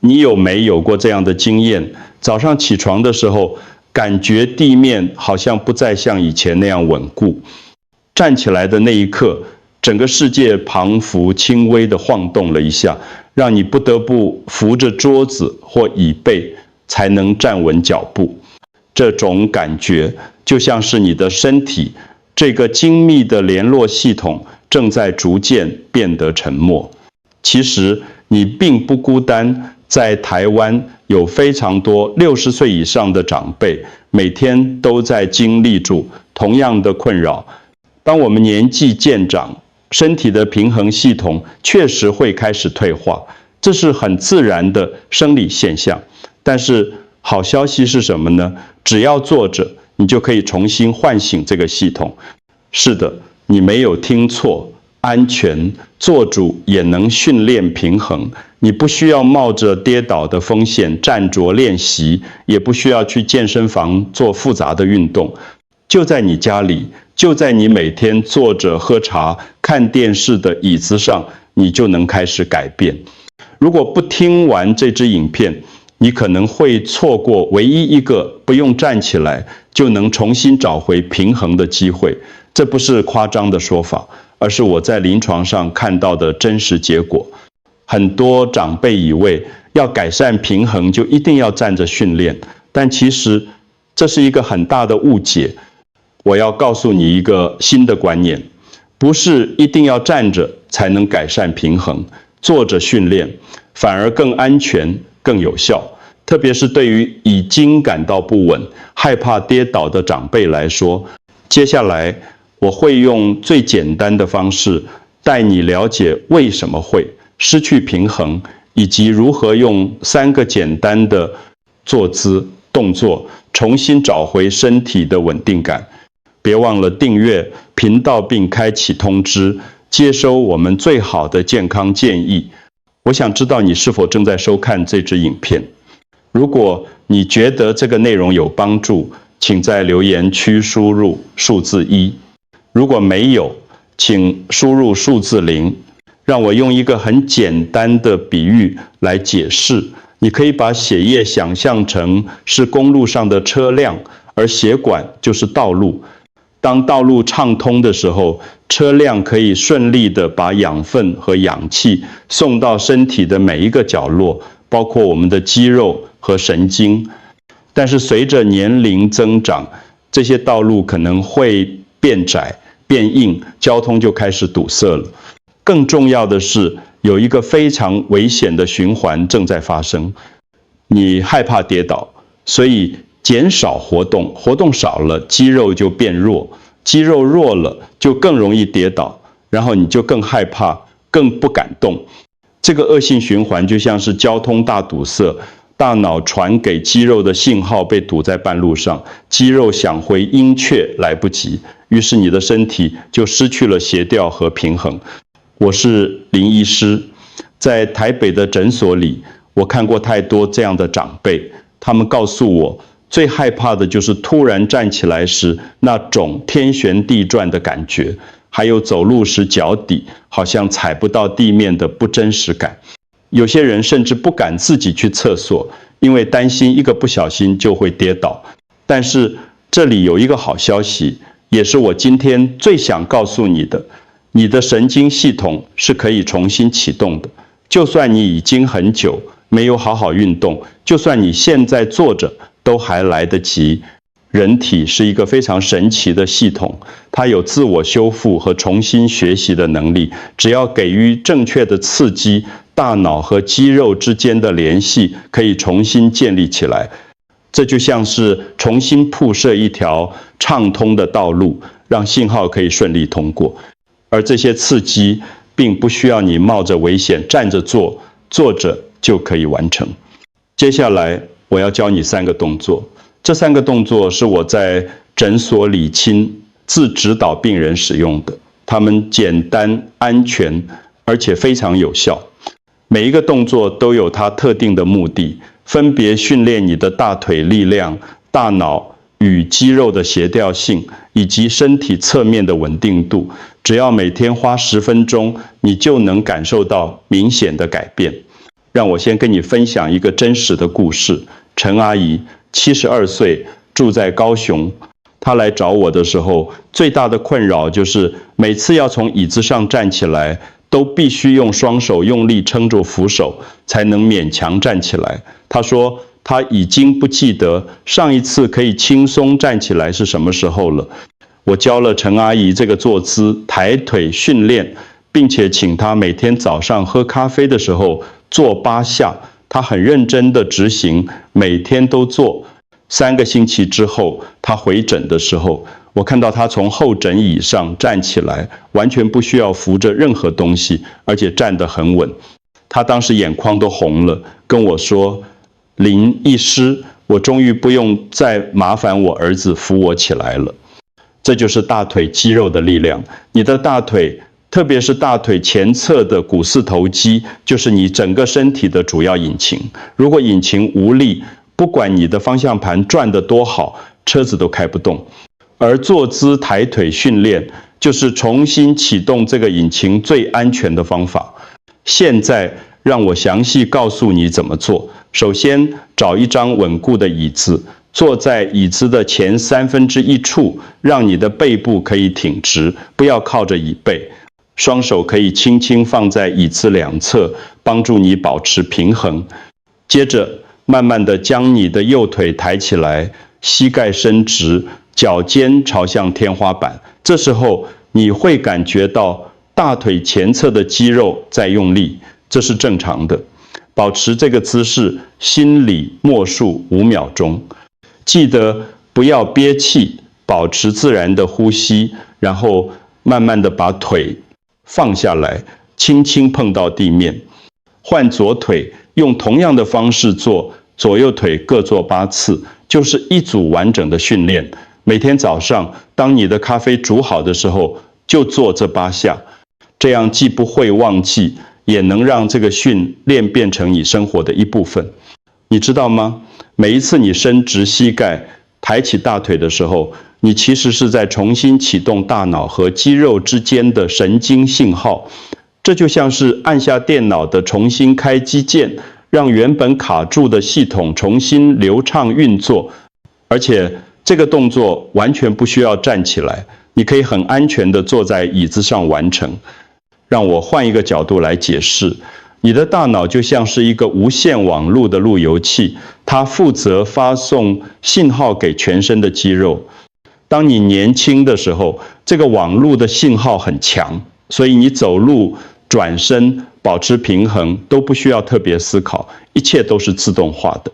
你有没有过这样的经验？早上起床的时候，感觉地面好像不再像以前那样稳固，站起来的那一刻，整个世界彷彿轻微地晃动了一下，让你不得不扶着桌子或椅背才能站稳脚步。这种感觉就像是你的身体这个精密的联络系统正在逐渐变得沉默。其实你并不孤单，在台湾有非常多60岁以上的长辈，每天都在经历住同样的困扰。当我们年纪渐长，身体的平衡系统确实会开始退化，这是很自然的生理现象。但是好消息是什么呢？只要坐着，你就可以重新唤醒这个系统。是的，你没有听错，安全做主也能训练平衡。你不需要冒着跌倒的风险站着练习，也不需要去健身房做复杂的运动，就在你家里，就在你每天坐着喝茶看电视的椅子上，你就能开始改变。如果不听完这支影片，你可能会错过唯一一个不用站起来就能重新找回平衡的机会。这不是夸张的说法，而是我在临床上看到的真实结果。很多长辈以为要改善平衡就一定要站着训练，但其实这是一个很大的误解。我要告诉你一个新的观念，不是一定要站着才能改善平衡，坐着训练反而更安全更有效。特别是对于已经感到不稳、害怕跌倒的长辈来说，接下来我会用最简单的方式带你了解为什么会失去平衡，以及如何用3个简单的坐姿动作重新找回身体的稳定感。别忘了订阅频道并开启通知，接收我们最好的健康建议。我想知道你是否正在收看这支影片。如果你觉得这个内容有帮助，请在留言区输入数字1。如果没有，请输入数字0。让我用一个很简单的比喻来解释。你可以把血液想象成是公路上的车辆，而血管就是道路。当道路畅通的时候，车辆可以顺利地把养分和氧气送到身体的每一个角落，包括我们的肌肉和神经。但是随着年龄增长，这些道路可能会变窄、变硬，交通就开始堵塞了。更重要的是，有一个非常危险的循环正在发生。你害怕跌倒，所以减少活动，活动少了，肌肉就变弱，肌肉弱了，就更容易跌倒，然后你就更害怕，更不敢动。这个恶性循环就像是交通大堵塞，大脑传给肌肉的信号被堵在半路上，肌肉想回音却来不及，于是你的身体就失去了协调和平衡。我是林医师，在台北的诊所里，我看过太多这样的长辈，他们告诉我，最害怕的就是突然站起来时那种天旋地转的感觉，还有走路时脚底好像踩不到地面的不真实感。有些人甚至不敢自己去厕所，因为担心一个不小心就会跌倒。但是这里有一个好消息，也是我今天最想告诉你的，你的神经系统是可以重新启动的。就算你已经很久没有好好运动，就算你现在坐着都还来得及。人体是一个非常神奇的系统，它有自我修复和重新学习的能力。只要给予正确的刺激，大脑和肌肉之间的联系可以重新建立起来。这就像是重新铺设一条畅通的道路，让信号可以顺利通过。而这些刺激并不需要你冒着危险站着做，坐着就可以完成。接下来我要教你3个动作，这3个动作是我在诊所里亲自指导病人使用的，它们简单、安全，而且非常有效。每一个动作都有它特定的目的，分别训练你的大腿力量、大脑与肌肉的协调性，以及身体侧面的稳定度。只要每天花10分钟，你就能感受到明显的改变。让我先跟你分享一个真实的故事。陈阿姨72岁，住在高雄。她来找我的时候，最大的困扰就是每次要从椅子上站起来，都必须用双手用力撑住扶手，才能勉强站起来。她说她已经不记得上一次可以轻松站起来是什么时候了。我教了陈阿姨这个坐姿抬腿训练，并且请她每天早上喝咖啡的时候做8下，她很认真的执行，每天都做。3个星期之后，她回诊的时候，我看到她从候诊椅上站起来，完全不需要扶着任何东西，而且站得很稳。她当时眼眶都红了，跟我说：“林医师，我终于不用再麻烦我儿子扶我起来了。”这就是大腿肌肉的力量。你的大腿，特别是大腿前侧的股四头肌，就是你整个身体的主要引擎。如果引擎无力，不管你的方向盘转得多好，车子都开不动。而坐姿抬腿训练，就是重新启动这个引擎最安全的方法。现在让我详细告诉你怎么做。首先，找一张稳固的椅子，坐在椅子的前1/3处，让你的背部可以挺直，不要靠着椅背。双手可以轻轻放在椅子两侧，帮助你保持平衡。接着，慢慢的将你的右腿抬起来，膝盖伸直，脚尖朝向天花板。这时候，你会感觉到大腿前侧的肌肉在用力，这是正常的。保持这个姿势，心里默数5秒钟。记得不要憋气，保持自然的呼吸，然后慢慢的把腿放下来，轻轻碰到地面。换左腿，用同样的方式做，左右腿各做8次，就是一组完整的训练。每天早上，当你的咖啡煮好的时候，就做这8下，这样既不会忘记，也能让这个训练变成你生活的一部分。你知道吗？每一次你伸直膝盖、抬起大腿的时候，你其实是在重新启动大脑和肌肉之间的神经信号。这就像是按下电脑的重新开机键，让原本卡住的系统重新流畅运作。而且这个动作完全不需要站起来，你可以很安全地坐在椅子上完成。让我换一个角度来解释。你的大脑就像是一个无线网络的路由器，它负责发送信号给全身的肌肉。当你年轻的时候，这个网络的信号很强，所以你走路、转身、保持平衡都不需要特别思考，一切都是自动化的。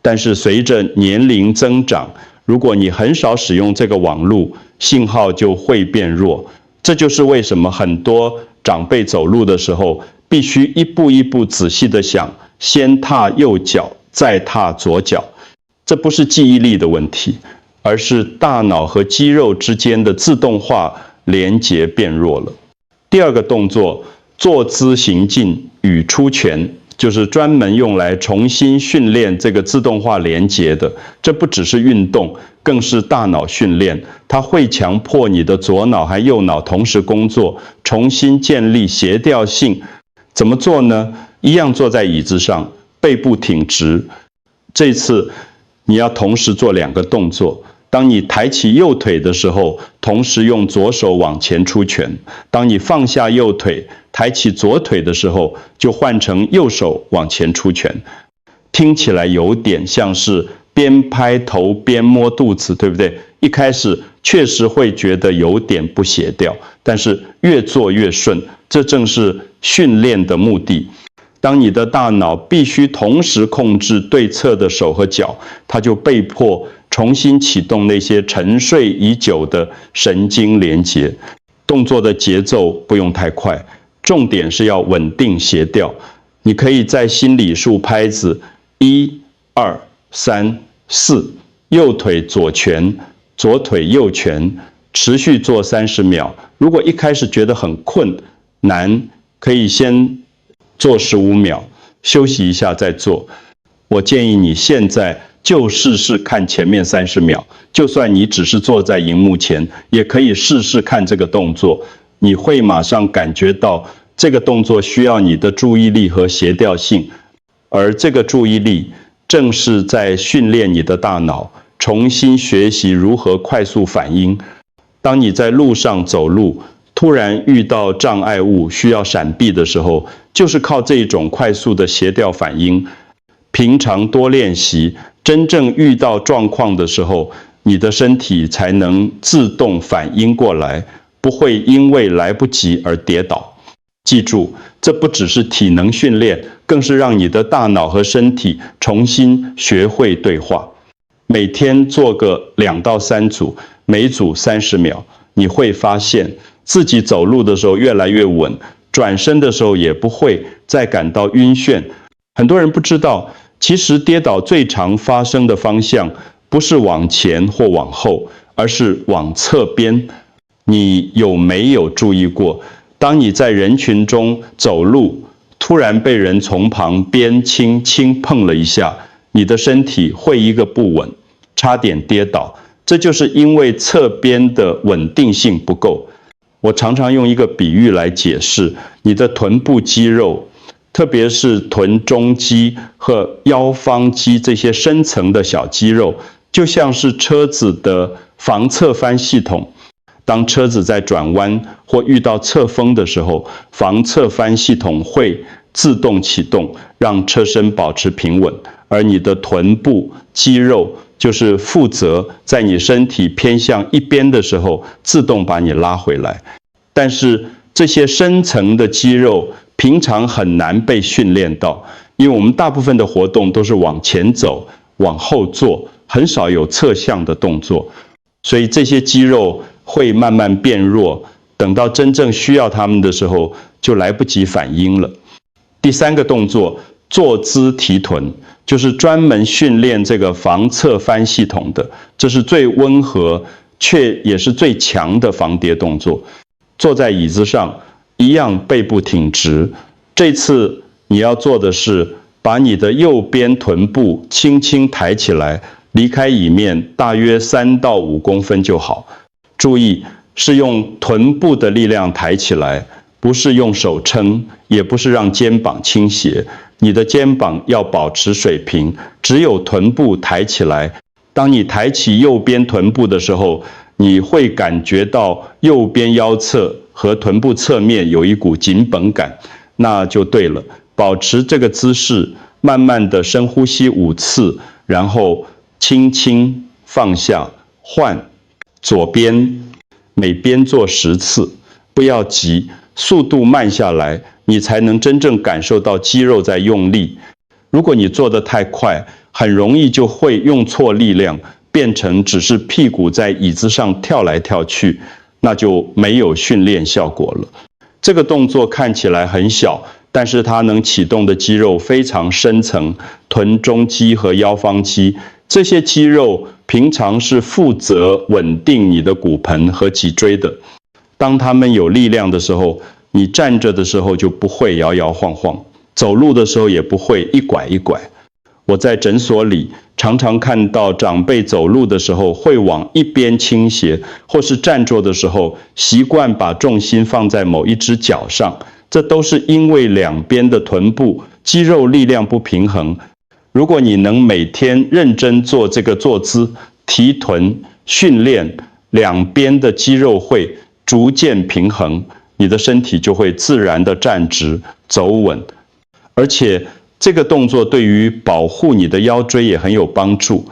但是随着年龄增长，如果你很少使用这个网络，信号就会变弱。这就是为什么很多长辈走路的时候，必须一步一步仔细地想，先踏右脚，再踏左脚。这不是记忆力的问题，而是大脑和肌肉之间的自动化连结变弱了。第二个动作，坐姿行进与出拳，就是专门用来重新训练这个自动化连结的。这不只是运动，更是大脑训练。它会强迫你的左脑和右脑同时工作，重新建立协调性。怎么做呢？一样坐在椅子上，背部挺直。这次你要同时做2个动作。当你抬起右腿的时候，同时用左手往前出拳；当你放下右腿，抬起左腿的时候，就换成右手往前出拳。听起来有点像是边拍头边摸肚子，对不对？一开始确实会觉得有点不协调，但是越做越顺，这正是训练的目的。当你的大脑必须同时控制对侧的手和脚，它就被迫重新启动那些沉睡已久的神经连结。动作的节奏不用太快，重点是要稳定协调。你可以在心里数拍子，1、2、3、4，右腿左拳，左腿右拳，持续做30秒。如果一开始觉得很困难，可以先做15秒，休息一下再做。我建议你现在就试试看前面30秒，就算你只是坐在荧幕前，也可以试试看这个动作。你会马上感觉到这个动作需要你的注意力和协调性，而这个注意力正是在训练你的大脑，重新学习如何快速反应。当你在路上走路，突然遇到障碍物需要闪避的时候，就是靠这种快速的协调反应。平常多练习，真正遇到状况的时候，你的身体才能自动反应过来，不会因为来不及而跌倒。记住，这不只是体能训练，更是让你的大脑和身体重新学会对话。每天做个2到3组，每组30秒，你会发现自己走路的时候越来越稳，转身的时候也不会再感到晕眩。很多人不知道，其实跌倒最常发生的方向不是往前或往后，而是往侧边。你有没有注意过，当你在人群中走路，突然被人从旁边轻轻碰了一下，你的身体会一个不稳，差点跌倒。这就是因为侧边的稳定性不够。我常常用一个比喻来解释，你的臀部肌肉，特别是臀中肌和腰方肌这些深层的小肌肉，就像是车子的防侧翻系统。当车子在转弯或遇到侧风的时候，防侧翻系统会自动启动，让车身保持平稳，而你的臀部肌肉就是负责在你身体偏向一边的时候，自动把你拉回来。但是这些深层的肌肉平常很难被训练到，因为我们大部分的活动都是往前走、往后坐，很少有侧向的动作，所以这些肌肉会慢慢变弱，等到真正需要它们的时候，就来不及反应了。第3个动作，坐姿提臀，就是专门训练这个防侧翻系统的，这是最温和却也是最强的防跌动作。坐在椅子上，一样背部挺直。这次你要做的是，把你的右边臀部轻轻抬起来，离开椅面大约3到5公分就好。注意，是用臀部的力量抬起来，不是用手撑，也不是让肩膀倾斜。你的肩膀要保持水平，只有臀部抬起来。当你抬起右边臀部的时候，你会感觉到右边腰侧和臀部侧面有一股紧绷感，那就对了。保持这个姿势，慢慢的深呼吸5次，然后轻轻放下，换左边，每边做10次，不要急，速度慢下来，你才能真正感受到肌肉在用力。如果你做得太快，很容易就会用错力量，变成只是屁股在椅子上跳来跳去，那就没有训练效果了。这个动作看起来很小，但是它能启动的肌肉非常深层，臀中肌和腰方肌，这些肌肉平常是负责稳定你的骨盆和脊椎的。当它们有力量的时候，你站着的时候就不会摇摇晃晃，走路的时候也不会一拐一拐。我在诊所里常常看到长辈走路的时候会往一边倾斜，或是站坐的时候习惯把重心放在某一只脚上，这都是因为两边的臀部肌肉力量不平衡。如果你能每天认真做这个坐姿提臀训练，两边的肌肉会逐渐平衡，你的身体就会自然的站直走稳。而且这个动作对于保护你的腰椎也很有帮助。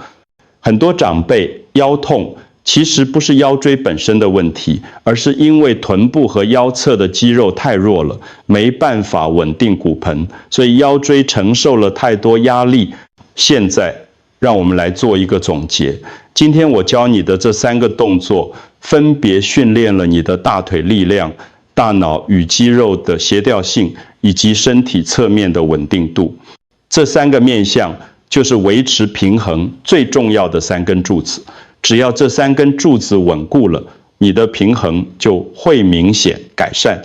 很多长辈腰痛其实不是腰椎本身的问题，而是因为臀部和腰侧的肌肉太弱了，没办法稳定骨盆，所以腰椎承受了太多压力。现在让我们来做一个总结。今天我教你的这3个动作，分别训练了你的大腿力量、大脑与肌肉的协调性，以及身体侧面的稳定度。这3个面向就是维持平衡最重要的3根柱子。只要这3根柱子稳固了，你的平衡就会明显改善。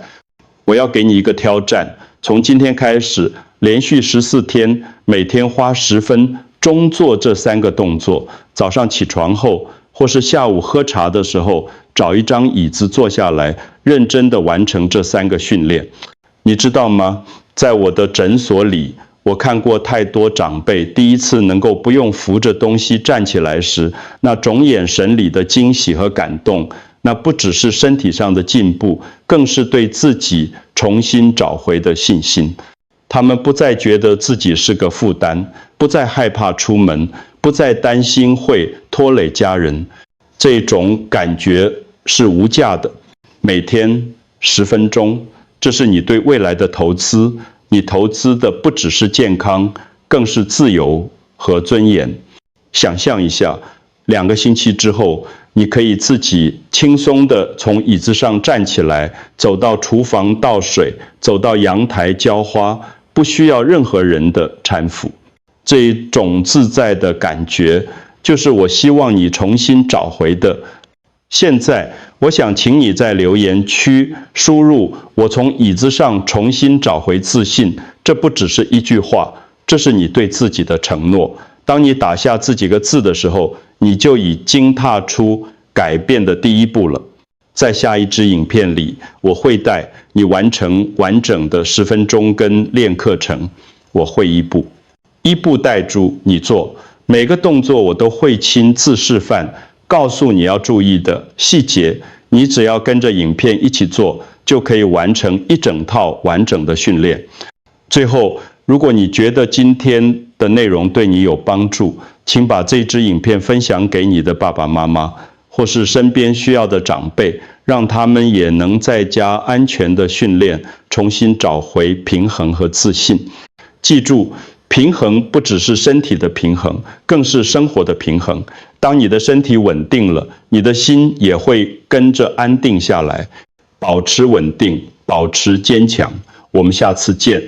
我要给你一个挑战，从今天开始，连续14天，每天花10分钟做这3个动作。早上起床后，或是下午喝茶的时候，找一张椅子坐下来，认真的完成这3个训练。你知道吗？在我的诊所里，我看过太多长辈第一次能够不用扶着东西站起来时，那种眼神里的惊喜和感动，那不只是身体上的进步，更是对自己重新找回的信心。他们不再觉得自己是个负担，不再害怕出门，不再担心会拖累家人。这种感觉是无价的。每天10分钟，这是你对未来的投资。你投资的不只是健康，更是自由和尊严。想象一下，2个星期之后，你可以自己轻松地从椅子上站起来，走到厨房倒水，走到阳台浇花，不需要任何人的搀扶。这一种自在的感觉，就是我希望你重新找回的。现在，我想请你在留言区输入“我从椅子上重新找回自信”，这不只是一句话，这是你对自己的承诺。当你打下这几个字的时候，你就已经踏出改变的第一步了。在下一支影片里，我会带你完成完整的10分钟跟练课程，我会一步带住你做，每个动作我都会亲自示范，告诉你要注意的细节，你只要跟着影片一起做，就可以完成一整套完整的训练。最后，如果你觉得今天的内容对你有帮助，请把这支影片分享给你的爸爸妈妈，或是身边需要的长辈，让他们也能在家安全的训练，重新找回平衡和自信。记住，平衡不只是身体的平衡，更是生活的平衡。当你的身体稳定了，你的心也会跟着安定下来。保持稳定，保持坚强。我们下次见。